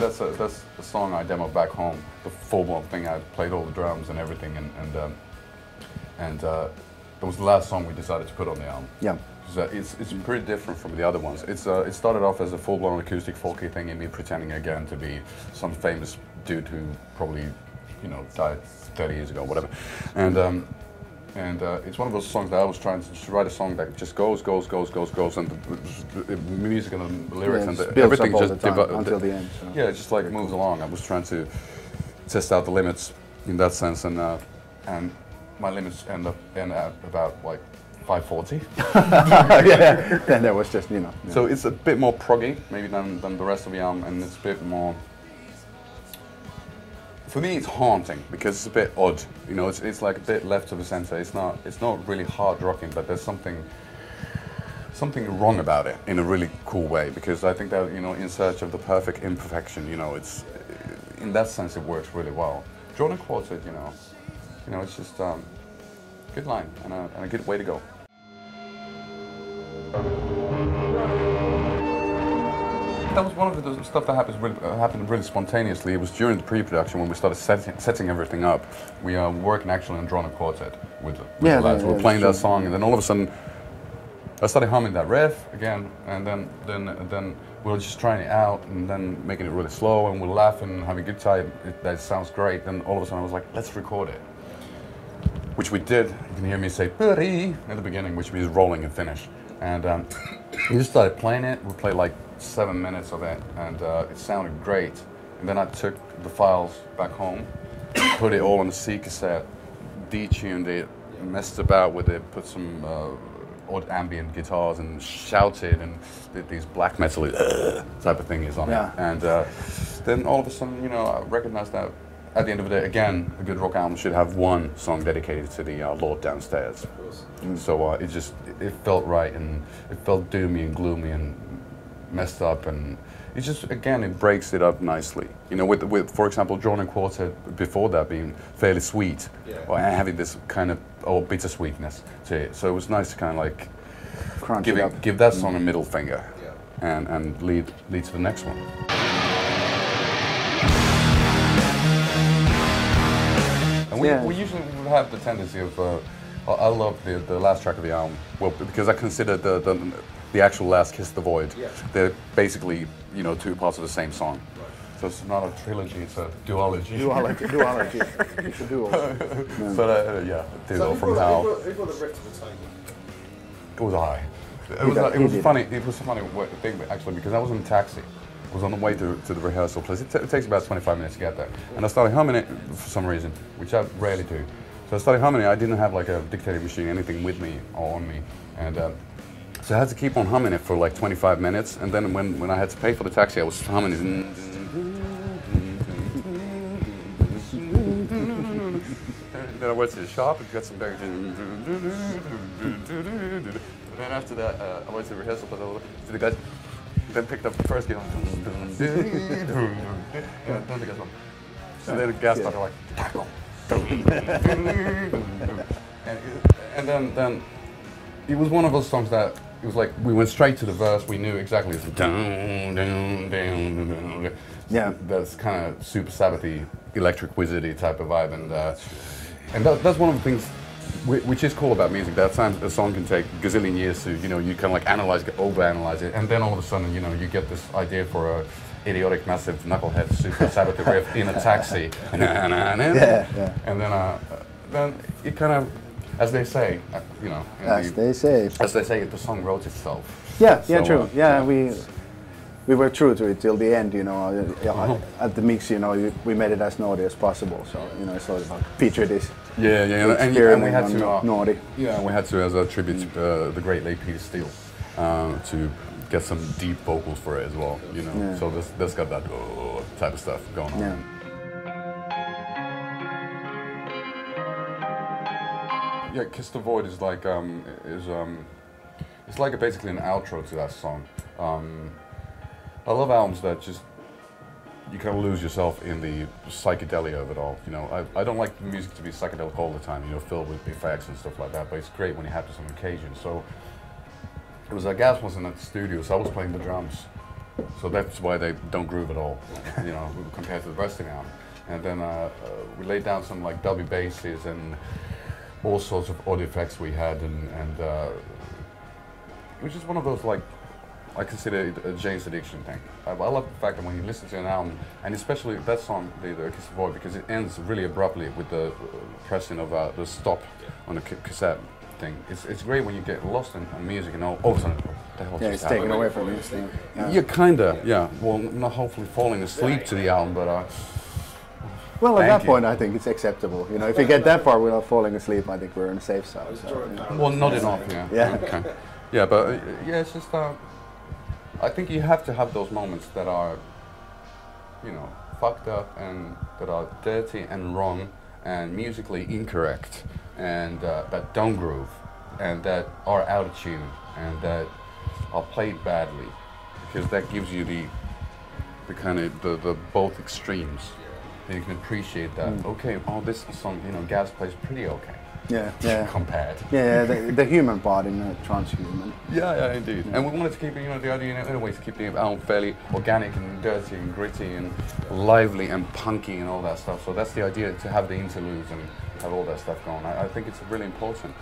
that's a song I demoed back home. The full-blown thing. I played all the drums and everything, and it was the last song we decided to put on the album. Yeah. It's pretty different from the other ones. It started off as a full-blown acoustic folky thing, and me pretending again to be some famous dude who probably, you know, died 30 years ago, whatever. And it's one of those songs that I was trying to just write a song that just goes, and the music and the lyrics and everything just until the end. So. Yeah, it just like moves along. I was trying to test out the limits in that sense, and my limits end up about like 540. Yeah, then there was just, you know. Yeah. So it's a bit more proggy maybe than the rest of the album, and it's a bit more. For me, it's haunting because it's a bit odd. You know, it's like a bit left of the center. It's not really hard rocking, but there's something wrong about it in a really cool way. Because I think that, you know, in search of the perfect imperfection, you know, it's in that sense it works really well. Drawn and Quartet, you know, it's just good line and a good way to go. That was one of the stuff that happened really spontaneously. It was during the pre-production when we started setting everything up. We are working actually on Drawn and Quartet with the lads. We were playing that song, and then all of a sudden, I started humming that riff again, and then we were just trying it out, and then making it really slow, and we're laughing, and having a good time. That sounds great. Then all of a sudden, I was like, let's record it, which we did. You can hear me say "buddy" at the beginning, which means rolling and finish. And we just started playing it. We played like 7 minutes of it, and it sounded great. And then I took the files back home, put it all on the C cassette, detuned it, messed about with it, put some odd ambient guitars and shouted and did these black metal type of thing is on it. And then all of a sudden, you know, I recognized that at the end of the day, again, a good rock album should have one song dedicated to the Lord downstairs. So it felt right, and it felt doomy and gloomy and messed up, and it just, again, it breaks it up nicely. You know, with for example, Drawn and Quartet before that being fairly sweet, or having this kind of bittersweetness to it. So it was nice to kind of like give that song a middle finger, and lead to the next one. And we usually have the tendency of, I love the last track of the album, well, because I consider the actual last Kiss the Void. They're basically, you know, two parts of the same song. Right. So it's not a trilogy, it's a duology. Duology. It's a duo. But yeah, duo from Hell. Who got the riff to the table? It was I. It was funny. It was a funny thing actually, because I was in a taxi. I was on the way to the rehearsal place. It takes about 25 minutes to get there, and I started humming it for some reason, which I rarely do. So I started humming it. I didn't have like a dictating machine, anything with me or on me, and so I had to keep on humming it for like 25 minutes. And then when I had to pay for the taxi, I was humming it. Then I went to the shop and got some beer. And then after that, I went to the rehearsal to the guys. Then picked up the first guitar. And then the gas started like tackle. And then it was one of those songs that it was like we went straight to the verse. We knew exactly it's down, down, down, down. Yeah, that's kind of super Sabbathy, electric wizardy type of vibe, and that's one of the things which is cool about music. That times a song can take a gazillion years to, you know, you kind of like analyze, overanalyze it, and then all of a sudden, you know, you get this idea for a idiotic, massive knucklehead super Sabbath riff in a taxi, and then it kind of, as they say, you know, as they say, the song wrote itself. Yeah, so, true. We were true to it till the end, you know. At the mix, you know, we made it as naughty as possible. So, you know, it's sort of like feature this. Yeah, and we had to naughty. Yeah, we had to, as a tribute to the great late Peter Steele, to get some deep vocals for it as well. You know, so this got that type of stuff going on. Yeah. Yeah, Kiss the Void is like it's like basically an outro to that song. I love albums that just you kind of lose yourself in the psychedelia of it all. You know, I don't like the music to be psychedelic all the time. You know, filled with effects and stuff like that. But it's great when it happens on occasion. So it was Gas wasn't at the studio, so I was playing the drums, So that's why they don't groove at all, you know, compared to the rest of the album. And then we laid down some like dubby basses and all sorts of audio effects we had, and it was just one of those, like, I consider it a Jane's Addiction thing. I love the fact that when you listen to an album, and especially that song, the Acoustic Void, because it ends really abruptly with the pressing of the stop on the cassette thing. It's great when you get lost in music and all of a sudden, what the hell yeah, it's taken away from you. Yeah, kinda, yeah. Well, not hopefully falling asleep to the album, but well, at that point, I think it's acceptable. You know, if you get that far without falling asleep, I think we're on the safe side. So, yeah. Well, not enough, yeah. Yeah. Okay. Yeah, but yeah, it's just I think you have to have those moments that are, you know, fucked up and that are dirty and wrong and musically incorrect and that don't groove and that are out of tune and that are played badly, because that gives you the kind of the both extremes. And you can appreciate that. Okay, oh, this song, you know, Gaz plays pretty okay. Yeah, yeah. Compared. Yeah, the human part in transhuman. Yeah, yeah, indeed. Yeah. And we wanted to keep, you know, the idea in a way to keep the album fairly organic and dirty and gritty and lively and punky and all that stuff. So that's the idea, to have the interludes and have all that stuff going. I think it's really important.